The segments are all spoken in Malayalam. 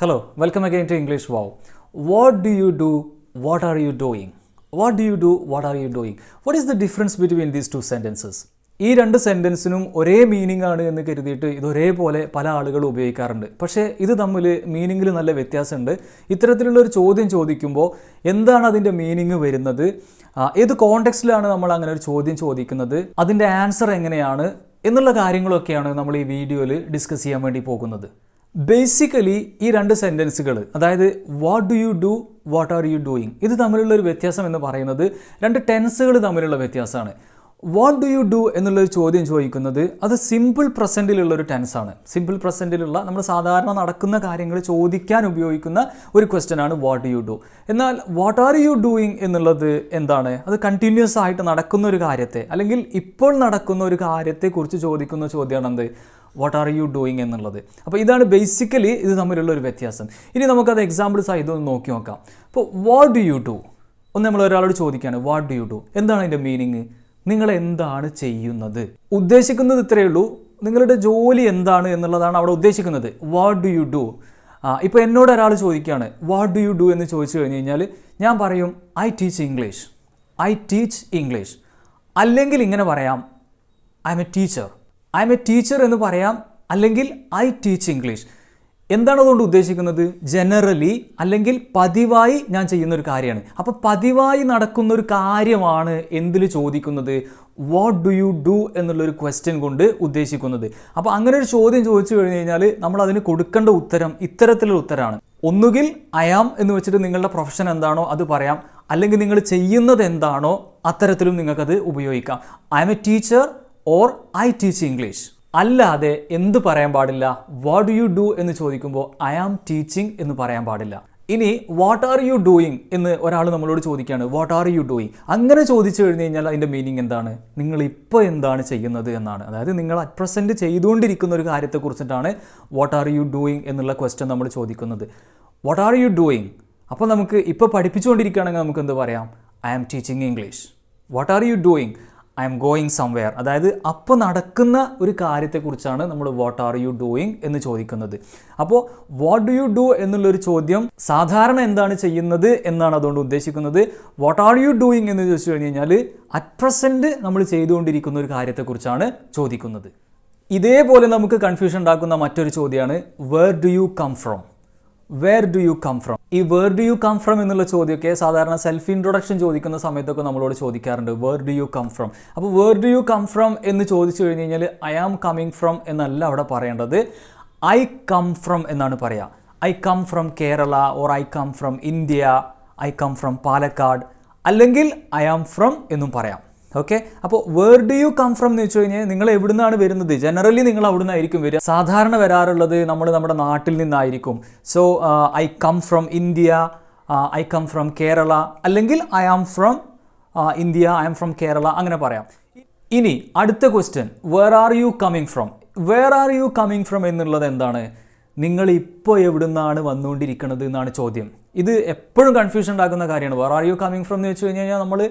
Hello, welcome again to English Wow. What do you do? What are you doing? What do you do? What are you doing? What is the difference between these two sentences? ഈ രണ്ട് സെൻറ്റൻസിനും ഒരേ മീനിങ് ആണ് എന്ന് കരുതിയിട്ട് ഇത് ഒരേപോലെ പല ആളുകളും ഉപയോഗിക്കാറുണ്ട്. പക്ഷേ ഇത് തമ്മിൽ മീനിങ്ങിൽ നല്ല വ്യത്യാസമുണ്ട്. ഇത്തരത്തിലുള്ള ഒരു ചോദ്യം ചോദിക്കുമ്പോൾ എന്താണ് അതിൻ്റെ മീനിങ് വരുന്നത്, ഏത് കോണ്ടെക്സ്റ്റിലാണ് നമ്മൾ അങ്ങനെ ഒരു ചോദ്യം ചോദിക്കുന്നത്, അതിൻ്റെ ആൻസർ എങ്ങനെയാണ് എന്നുള്ള കാര്യങ്ങളൊക്കെയാണ് നമ്മൾ ഈ വീഡിയോയിൽ ഡിസ്കസ് ചെയ്യാൻ വേണ്ടി പോകുന്നത്. ബേസിക്കലി ഈ രണ്ട് സെൻറ്റൻസുകൾ, അതായത് what do you do, what are you doing, ഇത് തമ്മിലുള്ള ഒരു വ്യത്യാസം എന്ന് പറയുന്നത് രണ്ട് ടെൻസുകൾ തമ്മിലുള്ള വ്യത്യാസമാണ്. വാട്ട് ഡു യു ഡു എന്നുള്ളൊരു ചോദ്യം ചോദിക്കുന്നത് അത് സിമ്പിൾ പ്രസൻറ്റിലുള്ളൊരു ടെൻസാണ്. സിമ്പിൾ പ്രസൻറ്റിലുള്ള നമ്മൾ സാധാരണ നടക്കുന്ന കാര്യങ്ങൾ ചോദിക്കാൻ ഉപയോഗിക്കുന്ന ഒരു ക്വസ്റ്റ്യനാണ് വാട്ട് ഡു യു ഡു. എന്നാൽ വാട്ട് ആർ യു ഡൂയിങ് എന്നുള്ളത് എന്താണ്? അത് കണ്ടിന്യൂസ് ആയിട്ട് നടക്കുന്ന ഒരു കാര്യത്തെ, അല്ലെങ്കിൽ ഇപ്പോൾ നടക്കുന്ന ഒരു കാര്യത്തെക്കുറിച്ച് ചോദിക്കുന്ന ചോദ്യമാണ് എന്ത്, വാട്ട് ആർ യു ഡൂയിങ് എന്നുള്ളത്. അപ്പോൾ ഇതാണ് ബേസിക്കലി ഇത് തമ്മിലുള്ള ഒരു വ്യത്യാസം. ഇനി നമുക്കത് എക്സാമ്പിൾസ് ആയി ഇതൊന്ന് നോക്കി നോക്കാം. അപ്പോൾ വാട്ട് ഡു യു ഡു, ഒന്ന് നമ്മൾ ഒരാളോട് ചോദിക്കുകയാണ് വാട്ട് ഡു യു ഡു, എന്താണ് അതിൻ്റെ മീനിങ്? നിങ്ങൾ എന്താണ് ചെയ്യുന്നത്? ഉദ്ദേശിക്കുന്നത് ഇത്രയേ ഉള്ളൂ, നിങ്ങളുടെ ജോലി എന്താണ് എന്നുള്ളതാണ് അവിടെ ഉദ്ദേശിക്കുന്നത്. What do you do. ഇപ്പോൾ എന്നോട് ഒരാൾ ചോദിക്കുകയാണ് വാട്ട് ഡു യു ഡു എന്ന് ചോദിച്ചു കഴിഞ്ഞ് കഴിഞ്ഞാൽ ഞാൻ പറയും I teach English. I teach English. അല്ലെങ്കിൽ ഇങ്ങനെ പറയാം I M A teacher. I M A teacher എന്ന് പറയാം, അല്ലെങ്കിൽ ഐ ടീച്ച് ഇംഗ്ലീഷ്. എന്താണ് അതുകൊണ്ട് ഉദ്ദേശിക്കുന്നത്? ജനറലി അല്ലെങ്കിൽ പതിവായി ഞാൻ ചെയ്യുന്ന ഒരു കാര്യമാണ്. അപ്പോൾ പതിവായി നടക്കുന്ന ഒരു കാര്യമാണ് എന്തിൽ ചോദിക്കുന്നത്, വാട്ട് ഡു യു ഡു എന്നുള്ളൊരു ക്വസ്റ്റ്യൻ കൊണ്ട് ഉദ്ദേശിക്കുന്നത്. അപ്പോൾ അങ്ങനെ ഒരു ചോദ്യം ചോദിച്ചു കഴിഞ്ഞ് കഴിഞ്ഞാൽ നമ്മൾ അതിന് കൊടുക്കേണ്ട ഉത്തരം ഇത്തരത്തിലുള്ള ഉത്തരമാണ്. ഒന്നുകിൽ ഐ ആം എന്ന് വെച്ചിട്ട് നിങ്ങളുടെ പ്രൊഫഷൻ എന്താണോ അത് പറയാം, അല്ലെങ്കിൽ നിങ്ങൾ ചെയ്യുന്നത് എന്താണോ അത്തരത്തിലും നിങ്ങൾക്കത് ഉപയോഗിക്കാം. I M A teacher or I teach English. അല്ലാതെ എന്ത് പറയാൻ പാടില്ല? വാട്ട് ഡു യു ഡു എന്ന് ചോദിക്കുമ്പോൾ ഐ ആം ടീച്ചിങ് എന്ന് പറയാൻ പാടില്ല. ഇനി വാട്ട് ആർ യു ഡൂയിങ് എന്ന് ഒരാൾ നമ്മളോട് ചോദിക്കുകയാണ്, വാട്ട് ആർ യു ഡൂയിങ്. അങ്ങനെ ചോദിച്ചു കഴിഞ്ഞ് കഴിഞ്ഞാൽ അതിൻ്റെ മീനിങ് എന്താണ്? നിങ്ങൾ ഇപ്പോൾ എന്താണ് ചെയ്യുന്നത് എന്നാണ്. അതായത് നിങ്ങൾ അറ്റ് പ്രസൻറ്റ് ചെയ്തുകൊണ്ടിരിക്കുന്ന ഒരു കാര്യത്തെക്കുറിച്ചിട്ടാണ് വാട്ട് ആർ യു ഡൂയിങ് എന്നുള്ള ക്വസ്റ്റ്യൻ നമ്മൾ ചോദിക്കുന്നത്. What are you doing. അപ്പോൾ നമുക്ക് ഇപ്പോൾ പഠിപ്പിച്ചുകൊണ്ടിരിക്കുകയാണെങ്കിൽ നമുക്ക് എന്ത് പറയാം? I am teaching English. What are you doing? I am going somewhere. അതായത് അപ്പോൾ നടക്കുന്ന ഒരു കാര്യത്തെക്കുറിച്ചാണ് നമ്മൾ വാട്ട് ആർ യു ഡൂയിങ് എന്ന് ചോദിക്കുന്നത്. അപ്പോൾ വാട്ട് ഡു യു ഡു എന്നുള്ളൊരു ചോദ്യം സാധാരണ എന്താണ് ചെയ്യുന്നത് എന്നാണ് അതുകൊണ്ട് ഉദ്ദേശിക്കുന്നത്. വാട്ട് ആർ യു ഡൂയിങ് എന്ന് ചോദിച്ചു കഴിഞ്ഞ് കഴിഞ്ഞാൽ അറ്റ് പ്രസൻറ്റ് നമ്മൾ ചെയ്തുകൊണ്ടിരിക്കുന്ന ഒരു കാര്യത്തെക്കുറിച്ചാണ് ചോദിക്കുന്നത്. ഇതേപോലെ നമുക്ക് കൺഫ്യൂഷൻ ഉണ്ടാക്കുന്ന മറ്റൊരു ചോദ്യമാണ് where do you come from. Where do you come from. ഈ where do you come from എന്നുള്ള ചോദ്യമൊക്കെ സാധാരണ സെൽഫ് ഇൻട്രൊഡക്ഷൻ ചോദിക്കുന്ന സമയത്തൊക്കെ നമ്മളോട് ചോദിക്കാറുണ്ട്, where do you come from. അപ്പോൾ where do you come from എന്ന് ചോദിച്ചു കഴിഞ്ഞ് കഴിഞ്ഞാൽ ഐ ആം കമ്മിങ് ഫ്രം എന്നല്ല അവിടെ പറയേണ്ടത്, ഐ കം ഫ്രം എന്നാണ് പറയുക. I come from Kerala or I come from India, I come from Palakkad, അല്ലെങ്കിൽ ഐ ആം ഫ്രം എന്നും പറയാം. ഓക്കെ. അപ്പോൾ where do you come from എന്ന് വെച്ച് കഴിഞ്ഞാൽ നിങ്ങൾ എവിടെ നിന്നാണ് വരുന്നത്? ജനറലി നിങ്ങൾ അവിടെ നിന്നായിരിക്കും വരിക. സാധാരണ വരാറുള്ളത് നമ്മൾ നമ്മുടെ നാട്ടിൽ നിന്നായിരിക്കും. So I come from India, I come from Kerala, അല്ലെങ്കിൽ I am from India, I am from Kerala, അങ്ങനെ പറയാം. ഇനി അടുത്ത question, where are you coming from. Where are you coming from എന്നുള്ളത് എന്താണ്? നിങ്ങൾ ഇപ്പോൾ എവിടെ നിന്നാണ് വന്നുകൊണ്ടിരിക്കുന്നത് എന്നാണ് ചോദ്യം. ഇത് എപ്പോഴും കൺഫ്യൂഷൻ ഉണ്ടാക്കുന്ന കാര്യമാണ്. Where are you coming from എന്ന് വെച്ച് കഴിഞ്ഞ് കഴിഞ്ഞാൽ നമ്മൾ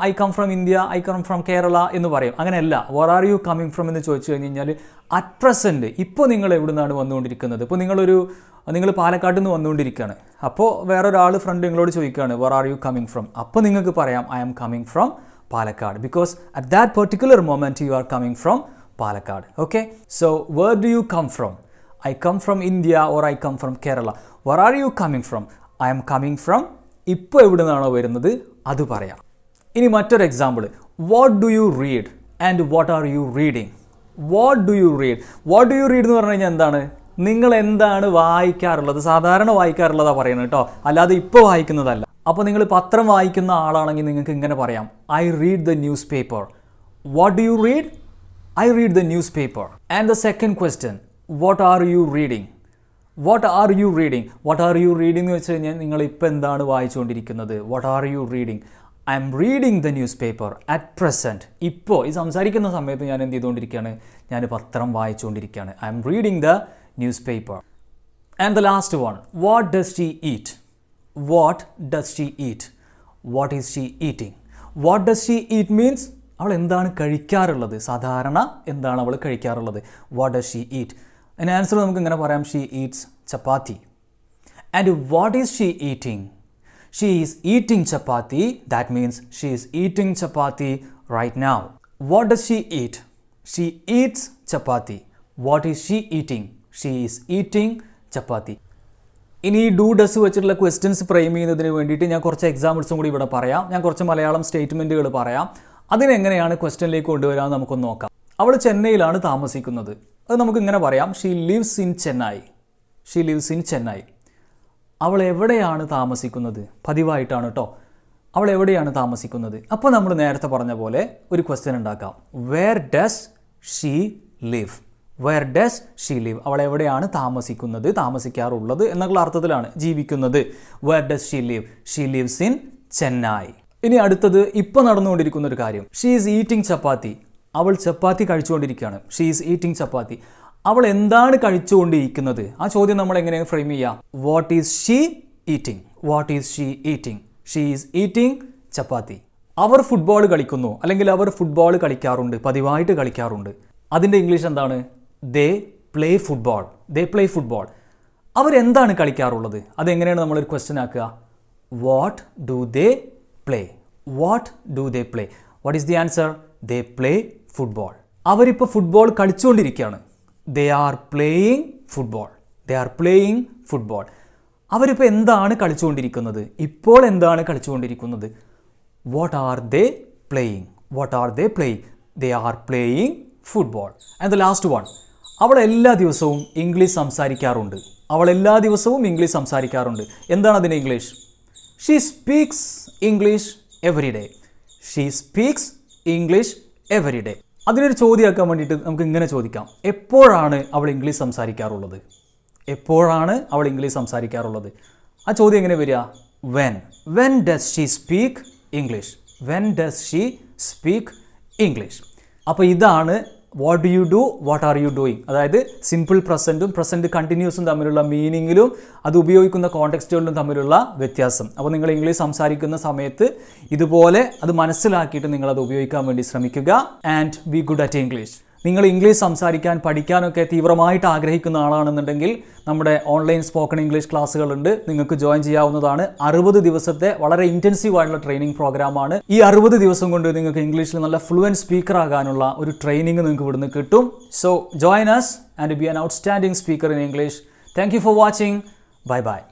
I come from India, I come from Kerala എന്ന് പറയും. അങ്ങനെയല്ല. Where are you coming from എന്ന് ചോദിച്ചു കഴിഞ്ഞ് കഴിഞ്ഞാൽ അറ്റ് പ്രസൻറ്റ് ഇപ്പോൾ നിങ്ങൾ എവിടെ നിന്നാണ് വന്നുകൊണ്ടിരിക്കുന്നത്. ഇപ്പോൾ നിങ്ങൾ പാലക്കാട്ടിൽ നിന്ന് വന്നുകൊണ്ടിരിക്കുകയാണ്. അപ്പോൾ വേറൊരാൾ ഫ്രണ്ട് നിങ്ങളോട് ചോദിക്കുകയാണ് where are you coming from. അപ്പോൾ നിങ്ങൾക്ക് പറയാം I am coming from Palakkad, because at that particular moment you are coming from Palakkad. Okay. So where do you come from. I come from India or I come from Kerala. Where are you coming from. I am coming from. ഇപ്പോൾ എവിടെ നിന്നാണോ വരുന്നത് അത് പറയാം. ഇനി മറ്റൊരു example, what do you read and what are you reading. What do you read. What do you read എന്ന് പറഞ്ഞു കഴിഞ്ഞാൽ എന്താണ്? നിങ്ങൾ എന്താണ് വായിക്കാറുള്ളത്? സാധാരണ വായിക്കാറുള്ളതാണ് പറയുന്നത് കേട്ടോ, അല്ലാതെ ഇപ്പോൾ വായിക്കുന്നതല്ല. അപ്പോൾ നിങ്ങൾ പത്രം വായിക്കുന്ന ആളാണെങ്കിൽ നിങ്ങൾക്ക് ഇങ്ങനെ പറയാം I read the newspaper. What do you read? I read the newspaper. And the second question, what are you reading. What are you reading. What are you reading എന്ന് വെച്ച് കഴിഞ്ഞാൽ നിങ്ങൾ ഇപ്പോൾ എന്താണ് വായിച്ചുകൊണ്ടിരിക്കുന്നത്? What are you reading? I am reading the newspaper at present. ഇപ്പോൾ ഈ സംസാരിക്കുന്ന സമയത്ത് ഞാൻ എന്ത് ചെയ്തുകൊണ്ടിരിക്കുകയാണ്? ഞാൻ പത്രം വായിച്ചുകൊണ്ടിരിക്കുകയാണ്. I am reading the newspaper. And the last one, what does she eat. What does she eat. What is she eating. What does she eat means അവൾ എന്താണ് കഴിക്കാറുള്ളത്? സാധാരണ എന്താണ് അവൾ കഴിക്കാറുള്ളത്? What does she eat. അതിന് ആൻസർ നമുക്ക് ഇങ്ങനെ പറയാം, she Eats chapati. And what is she eating? She is eating chapati. That means she is eating chapati right now. What does she eat? She eats chapati. What is she eating? She is eating chapati. ഇനി ഈ ഡു ഡസ് വെച്ചിട്ടുള്ള ക്വസ്റ്റ്യൻസ് ഫ്രെയിം ചെയ്യുന്നതിന് വേണ്ടിയിട്ട് ഞാൻ കുറച്ച് എക്സാമ്പിൾസും കൂടി ഇവിടെ പറയാം. ഞാൻ കുറച്ച് മലയാളം സ്റ്റേറ്റ്മെൻറ്റുകൾ പറയാം. അതിനെങ്ങനെയാണ് ക്വസ്റ്റ്യനിലേക്ക് കൊണ്ടുവരാമെന്ന് നമുക്കൊന്ന് നോക്കാം. അവൾ ചെന്നൈയിലാണ് താമസിക്കുന്നത്. അത് നമുക്ക് ഇങ്ങനെ പറയാം. She lives in Chennai. She lives in Chennai. അവൾ എവിടെയാണ് താമസിക്കുന്നത്? പതിവായിട്ടാണ് കേട്ടോ. അവൾ എവിടെയാണ് താമസിക്കുന്നത്? അപ്പോൾ നമ്മൾ നേരത്തെ പറഞ്ഞ പോലെ ഒരു ക്വസ്റ്റ്യൻ ഉണ്ടാക്കാം. Where does she live? Where does she live? അവൾ എവിടെയാണ് താമസിക്കുന്നത്, താമസിക്കാറുള്ളത് എന്നുള്ള അർത്ഥത്തിലാണ്. ജീവിക്കുന്നത്. Where does she live? She lives in Chennai. ഇനി അടുത്തത് ഇപ്പോൾ നടന്നുകൊണ്ടിരിക്കുന്ന ഒരു കാര്യം. She is eating chapati. അവൾ ചപ്പാത്തി കഴിച്ചുകൊണ്ടിരിക്കുകയാണ്. She is eating chapati. അവൾ എന്താണ് കഴിച്ചുകൊണ്ടിരിക്കുന്നത്? ആ ചോദ്യം നമ്മൾ എങ്ങനെയാണ് ഫ്രെയിം ചെയ്യുക? What is she eating? What is she eating? She is eating chapati. അവർ ഫുട്ബോൾ കളിക്കുന്നു, അല്ലെങ്കിൽ അവർ ഫുട്ബോൾ കളിക്കാറുണ്ട്, പതിവായിട്ട് കളിക്കാറുണ്ട്. അതിൻ്റെ ഇംഗ്ലീഷ് എന്താണ്? They play football. They play football. അവരെന്താണ് കളിക്കാറുള്ളത്? അതെങ്ങനെയാണ് നമ്മളൊരു ക്വസ്റ്റ്യൻ ആക്കുക? What do they play? What do they play? What is the answer? They play football. അവരിപ്പോൾ ഫുട്ബോൾ കളിച്ചുകൊണ്ടിരിക്കുകയാണ്. They are playing football. They are playing football. അവരിപ്പോൾ എന്താണ് കളിച്ചുകൊണ്ടിരിക്കുന്നത്? ഇപ്പോൾ എന്താണ് കളിച്ചുകൊണ്ടിരിക്കുന്നത്? What are they playing? What are they playing? They are playing football. And the last one. അവൾ എല്ലാ ദിവസവും ഇംഗ്ലീഷ് സംസാരിക്കാറുണ്ട്. അവൾ എല്ലാ ദിവസവും ഇംഗ്ലീഷ് സംസാരിക്കാറുണ്ട്. എന്താണ് അതിൻ്റെ English? She speaks English every day. She speaks English every day. അതിനൊരു ചോദ്യമാക്കാൻ വേണ്ടിയിട്ട് നമുക്ക് ഇങ്ങനെ ചോദിക്കാം. എപ്പോഴാണ് അവൾ ഇംഗ്ലീഷ് സംസാരിക്കാറുള്ളത്? എപ്പോഴാണ് അവൾ ഇംഗ്ലീഷ് സംസാരിക്കാറുള്ളത്? ആ ചോദ്യം എങ്ങനെ വരിക? When. When does she speak English? When does she speak English? അപ്പോൾ ഇതാണ് what do you do, what are you doing. അതായത് സിമ്പിൾ പ്രസൻറ്റും പ്രസൻറ്റ് കണ്ടിന്യൂസും തമ്മിലുള്ള മീനിങ്ങിലും അത് ഉപയോഗിക്കുന്ന കോണ്ടെക്സ്റ്റുകളിലും തമ്മിലുള്ള വ്യത്യാസം. അപ്പോൾ നിങ്ങൾ ഇംഗ്ലീഷ് സംസാരിക്കുന്ന സമയത്ത് ഇതുപോലെ അത് മനസ്സിലാക്കിയിട്ട് നിങ്ങളത് ഉപയോഗിക്കാൻ വേണ്ടി ശ്രമിക്കുക. And B good at English. നിങ്ങൾ ഇംഗ്ലീഷ് സംസാരിക്കാൻ പഠിക്കാനൊക്കെ തീവ്രമായിട്ട് ആഗ്രഹിക്കുന്ന ആളാണെന്നുണ്ടെങ്കിൽ നമ്മുടെ ഓൺലൈൻ സ്പോക്കൺ ഇംഗ്ലീഷ് ക്ലാസ്സുകളുണ്ട്. നിങ്ങൾക്ക് ജോയിൻ ചെയ്യാവുന്നതാണ്. 60 ദിവസത്തെ വളരെ ഇൻറ്റൻസീവ് ആയിട്ടുള്ള ട്രെയിനിങ് പ്രോഗ്രാമാണ്. ഈ 60 ദിവസം കൊണ്ട് നിങ്ങൾക്ക് ഇംഗ്ലീഷിൽ നല്ല ഫ്ലുവൻറ്റ് സ്പീക്കർ ആകാനുള്ള ഒരു ട്രെയിനിങ് നിങ്ങൾക്ക് ഇവിടുന്ന് കിട്ടും. So join us and be an outstanding speaker in English. Thank you for watching. Bye bye.